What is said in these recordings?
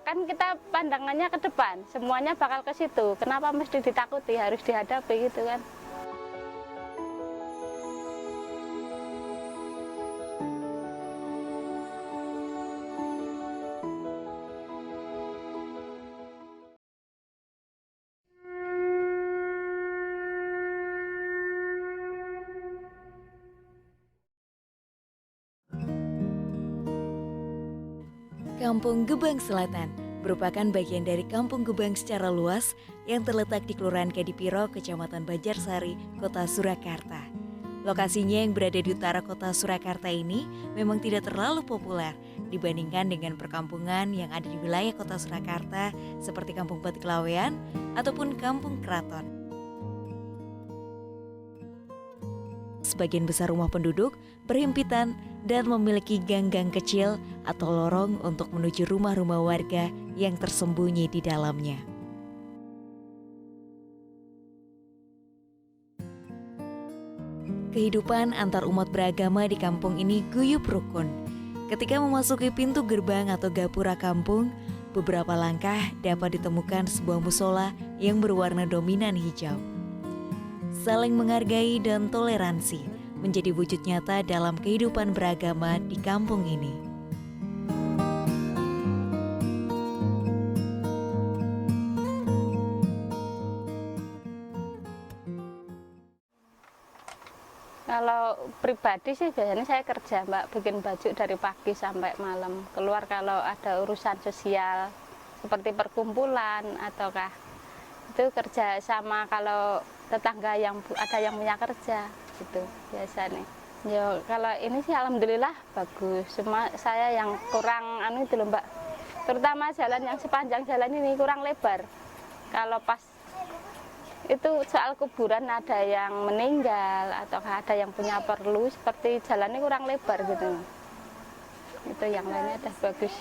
kan kita pandangannya ke depan, semuanya bakal ke situ. Kenapa mesti ditakuti, harus dihadapi gitu kan. Kampung Gebang Selatan merupakan bagian dari Kampung Gebang secara luas yang terletak di Kelurahan Kadipiro, Kecamatan Banjarsari, Kota Surakarta. Lokasinya yang berada di utara kota Surakarta ini memang tidak terlalu populer dibandingkan dengan perkampungan yang ada di wilayah kota Surakarta seperti Kampung Batik Lawean ataupun Kampung Keraton. Sebagian besar rumah penduduk berhimpitan dan memiliki gang-gang kecil atau lorong untuk menuju rumah-rumah warga yang tersembunyi di dalamnya. Kehidupan antar umat beragama di kampung ini guyup rukun. Ketika memasuki pintu gerbang atau gapura kampung, beberapa langkah dapat ditemukan sebuah musola yang berwarna dominan hijau. Saling menghargai dan toleransi menjadi wujud nyata dalam kehidupan beragama di kampung ini. Kalau pribadi sih biasanya saya kerja Mbak, bikin baju dari pagi sampai malam. Keluar kalau ada urusan sosial seperti perkumpulan ataukah itu kerja sama kalau tetangga yang ada yang punya kerja gitu biasanya. Ya kalau ini sih alhamdulillah bagus. Cuma saya yang kurang itu loh Mbak. Terutama jalan yang sepanjang jalan ini kurang lebar. Kalau pas itu soal kuburan ada yang meninggal atau ada yang punya perlu seperti jalannya kurang lebar gitu. Itu yang lainnya udah bagus.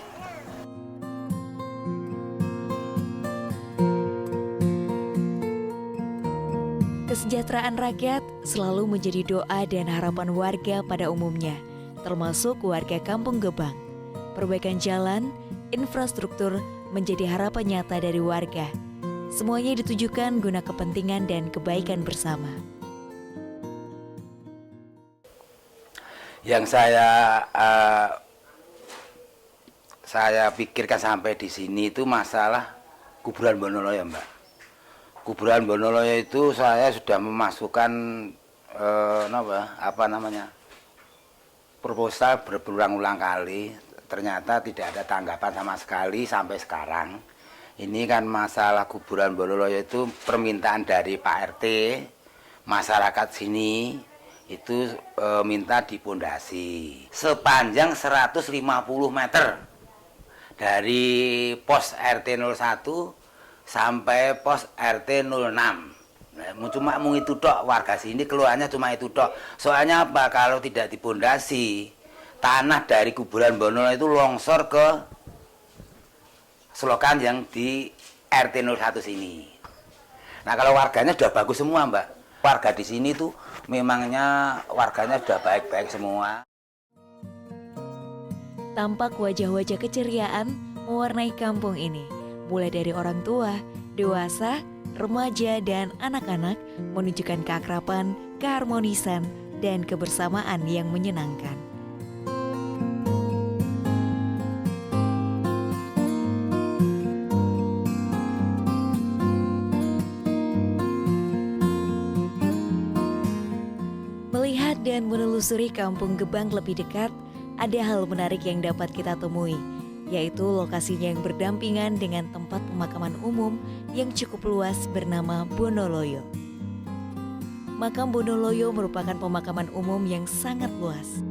Kesejahteraan rakyat selalu menjadi doa dan harapan warga pada umumnya, termasuk warga Kampung Gebang. Perbaikan jalan, infrastruktur menjadi harapan nyata dari warga. Semuanya ditujukan guna kepentingan dan kebaikan bersama. Yang saya pikirkan sampai di sini itu masalah kuburan Bonoloyo, Mbak. Kuburan Bonoloyo itu saya sudah memasukkan proposal berulang-ulang kali, ternyata tidak ada tanggapan sama sekali sampai sekarang. Ini kan masalah kuburan Bonoloyo itu permintaan dari Pak RT, masyarakat sini itu minta dipondasi sepanjang 150 meter dari pos RT 01 sampai pos RT 06. Cuma itu tok, warga sini keluarnya cuma itu tok. Soalnya apa? Kalau tidak dipondasi, tanah dari kuburan Bonoloyo itu longsor ke selokan yang di RT 01 sini. Nah, kalau warganya sudah bagus semua, Mbak. Warga di sini tuh memangnya warganya sudah baik-baik semua. Tampak wajah-wajah keceriaan mewarnai kampung ini. Mulai dari orang tua, dewasa, remaja, dan anak-anak menunjukkan keakraban, keharmonisan, dan kebersamaan yang menyenangkan. Melihat dan menelusuri Kampung Gebang lebih dekat, ada hal menarik yang dapat kita temui, yaitu lokasinya yang berdampingan dengan tempat pemakaman umum yang cukup luas bernama Bonoloyo. Makam Bonoloyo merupakan pemakaman umum yang sangat luas.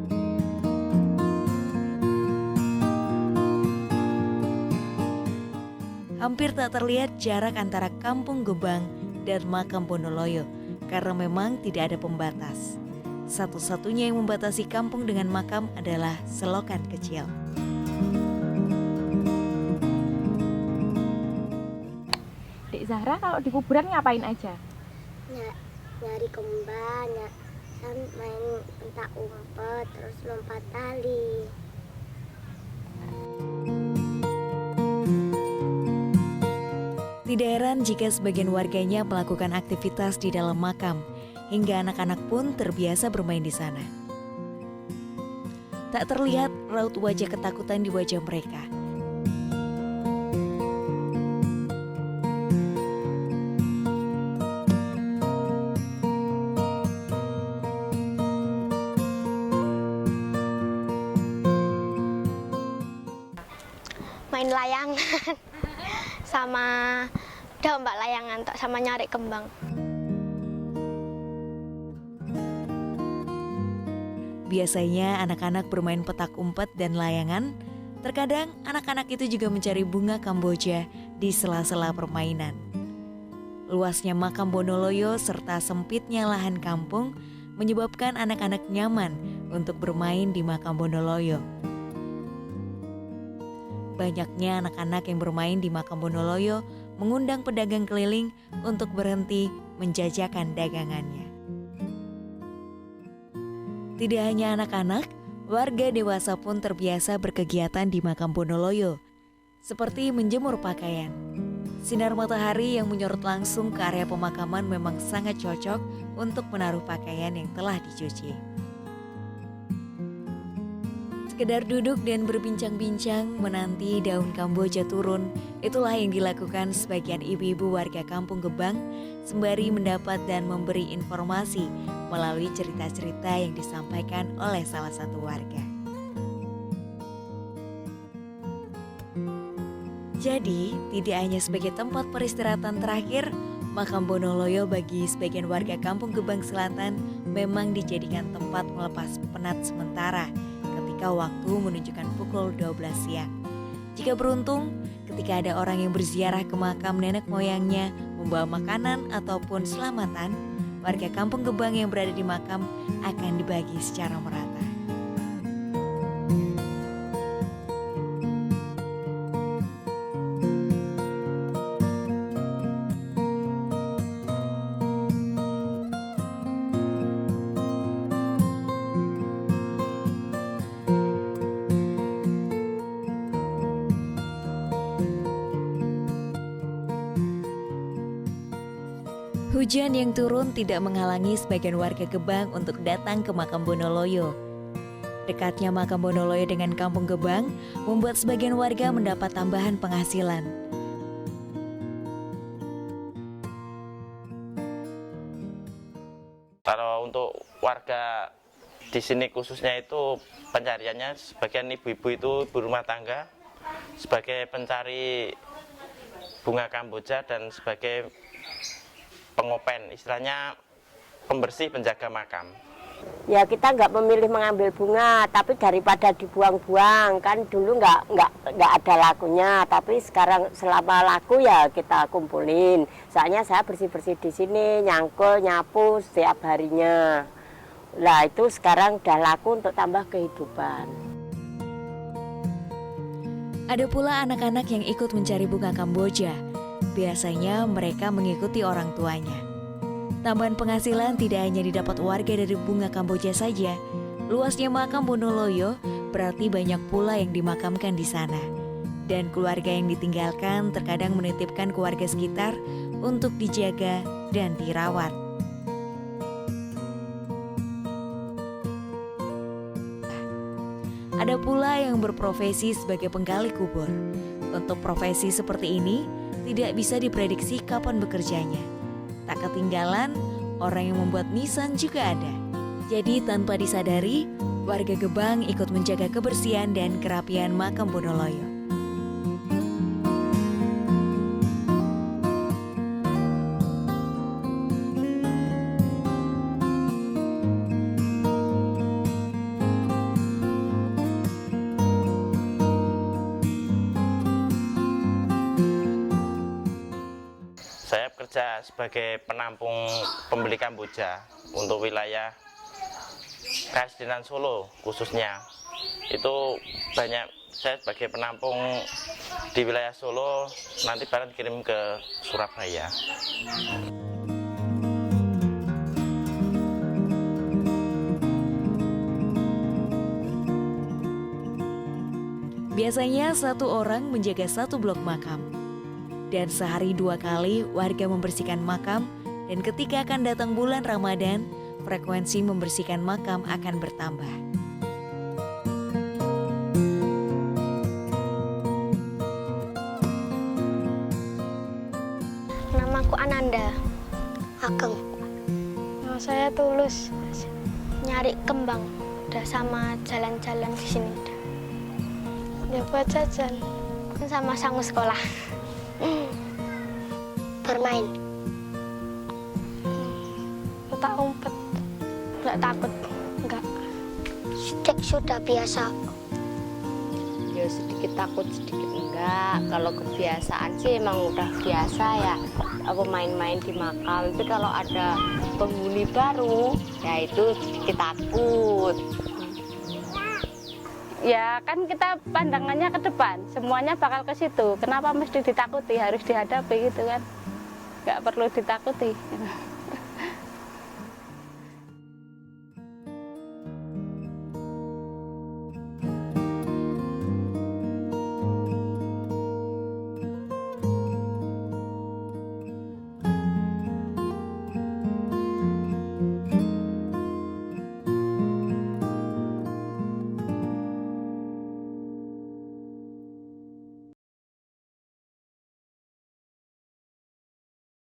Hampir tak terlihat jarak antara Kampung Gebang dan makam Bonoloyo karena memang tidak ada pembatas. Satu-satunya yang membatasi kampung dengan makam adalah selokan kecil. Dek Zahra kalau di kuburan ngapain aja? Nyari kembang, main pentak umpet, terus lompat tali. Tidak heran jika sebagian warganya melakukan aktivitas di dalam makam, hingga anak-anak pun terbiasa bermain di sana. Tak terlihat raut wajah ketakutan di wajah mereka. Main layangan sama domba layangan sama nyari kembang. Biasanya anak-anak bermain petak umpet dan layangan. Terkadang anak-anak itu juga mencari bunga kamboja di sela-sela permainan. Luasnya makam Bonoloyo serta sempitnya lahan kampung menyebabkan anak-anak nyaman untuk bermain di makam Bonoloyo. Banyaknya anak-anak yang bermain di makam Bonoloyo mengundang pedagang keliling untuk berhenti menjajakan dagangannya. Tidak hanya anak-anak, warga dewasa pun terbiasa berkegiatan di makam Bonoloyo, seperti menjemur pakaian. Sinar matahari yang menyorot langsung ke area pemakaman memang sangat cocok untuk menaruh pakaian yang telah dicuci. Sekedar duduk dan berbincang-bincang menanti daun kamboja turun, itulah yang dilakukan sebagian ibu-ibu warga Kampung Gebang sembari mendapat dan memberi informasi melalui cerita-cerita yang disampaikan oleh salah satu warga. Jadi, tidak hanya sebagai tempat peristirahatan terakhir, makam Bonoloyo bagi sebagian warga Kampung Gebang Selatan memang dijadikan tempat melepas penat sementara ketika waktu menunjukkan pukul 12 siang. Jika beruntung, ketika ada orang yang berziarah ke makam nenek moyangnya membawa makanan ataupun selamatan, warga Kampung Gebang yang berada di makam akan dibagi secara merata. Hujan yang turun tidak menghalangi sebagian warga Gebang untuk datang ke makam Bonoloyo. Dekatnya makam Bonoloyo dengan Kampung Gebang membuat sebagian warga mendapat tambahan penghasilan. Kalau untuk warga di sini khususnya itu pencariannya sebagian ibu-ibu itu ibu rumah tangga sebagai pencari bunga kamboja dan sebagai pengopen, istilahnya pembersih penjaga makam. Ya kita nggak memilih mengambil bunga, tapi daripada dibuang-buang kan dulu nggak ada lakunya, tapi sekarang selama laku ya kita kumpulin. Soalnya saya bersih-bersih di sini, nyangkul, nyapu setiap harinya. Lah itu sekarang udah laku untuk tambah kehidupan. Ada pula anak-anak yang ikut mencari bunga kamboja. Biasanya mereka mengikuti orang tuanya. Tambahan penghasilan tidak hanya didapat warga dari bunga kamboja saja. Luasnya makam Bonoloyo berarti banyak pula yang dimakamkan di sana. Dan keluarga yang ditinggalkan terkadang menitipkan ke warga sekitar untuk dijaga dan dirawat. Ada pula yang berprofesi sebagai penggali kubur. Untuk profesi seperti ini, tidak bisa diprediksi kapan bekerjanya. Tak ketinggalan, orang yang membuat nisan juga ada. Jadi tanpa disadari, warga Gebang ikut menjaga kebersihan dan kerapian makam Bonoloyo. Saya bekerja sebagai penampung pembeli kamboja untuk wilayah Karsidenan Solo khususnya. Itu banyak saya sebagai penampung di wilayah Solo, nanti barang dikirim ke Surabaya. Biasanya satu orang menjaga satu blok makam. Dan sehari 2 kali warga membersihkan makam, dan ketika akan datang bulan Ramadan, frekuensi membersihkan makam akan bertambah. Namaku Ananda. Ageng. Nama saya Tulus. Nyari kembang. Udah sama jalan-jalan di sini. Ya buat jajan. Sama sangu sekolah. Bermain. Tak umpet. Nggak takut. Enggak. Sudah biasa. Ya sedikit takut, sedikit enggak. Kalau kebiasaan sih emang udah biasa ya. Aku main-main di makam. Tapi kalau ada penghuni baru, ya itu sedikit takut. Ya kan kita pandangannya ke depan, semuanya bakal ke situ. Kenapa mesti ditakuti? Harus dihadapi gitu kan. Nggak perlu ditakuti.